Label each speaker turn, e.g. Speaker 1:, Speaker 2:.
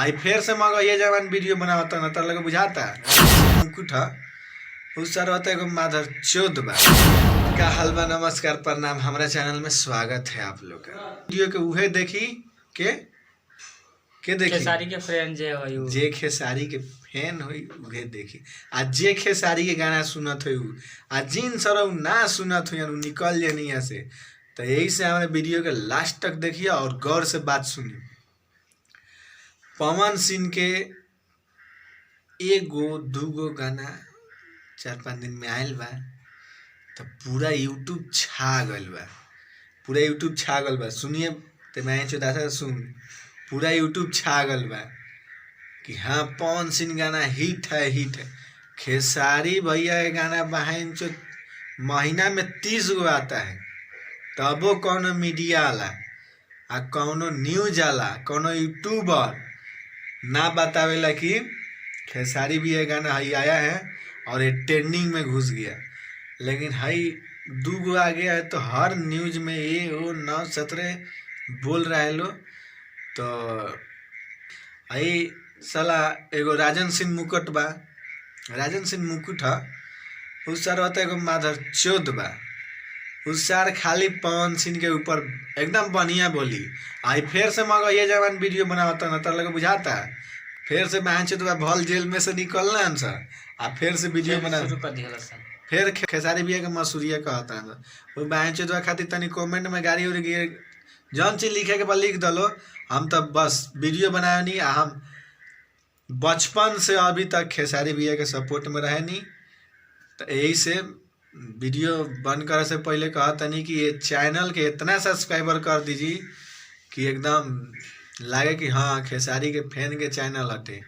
Speaker 1: आई फिर से मगर ये जवान वीडियो बनावता न तर लगे बुझाता मुकुट उस सर होता है माधर चौद बा का हलवा। नमस्कार प्रणाम, हमारा चैनल में स्वागत है आप लोग का। वीडियो के उहे देखी के देखी
Speaker 2: खेसारी के फ्रेंड
Speaker 1: जे खेसारी के फैन हुई उहे देखी आ जे खेसारी के गाना सुनत हुई आ जिन सर ना सुनत हुई निकल जाए यहाँ से। तो यही से हमारे वीडियो के लास्ट तक देखिए और गौर से बात सुनिए। पवन सिंह के एगो दूगो गाना 4-5 दिन में आयल बा तो पूरा यूट्यूब छा गल बा, पूरा यूट्यूब छा गल बा। सुनिए तो मैं चौथा सुन, पूरा यूट्यूब छा गल बा कि हाँ पवन सिंह गाना हिट है हिट है। खेसारी भैया के गाना बहन चो महीना में 30 गो आता है, तबो कौनो मीडिया वाला आ कौनो न्यूज वाला कौनो यूट्यूबर ना बतावेला कि खेसारी भी ये गाना हई आया है और ये ट्रेंडिंग में घुस गया। लेकिन हई दूगो आ गया है तो हर न्यूज में ये वो 9-17 बोल रहा है लोग। तो हई साला एगो राजन सिंह मुकुट बा, राजन सिंह मुकुट है उस सर होता एगो माधर चौद बा। उस सार खाली पवन सिंह के ऊपर एकदम बढ़िया बोली। आई फिर से मगर ये जवान वीडियो बनावता न तर लगे बुझाता फिर से बहन चुतवा भल जेल में से निकलना सर आ फिर से वीडियो बना फिर खेसारी भैया के मसूरिया कहता है वो बहन चुतवा खातिर तनी कमेंट में गाड़ी उड़ी गिर जौन चीज लिखे के बाद लिख दलो। हम तो बस वीडियो बनाए नहीं, हम बचपन से अभी तक खेसारी भैया के सपोर्ट में रहे नहीं। तो यही से वीडियो बंद करे से पहले कहता नहीं कि ये चैनल के इतना सब्सक्राइबर कर दीजिए कि एकदम लगे कि हाँ खेसारी के फैन के चैनल हटे।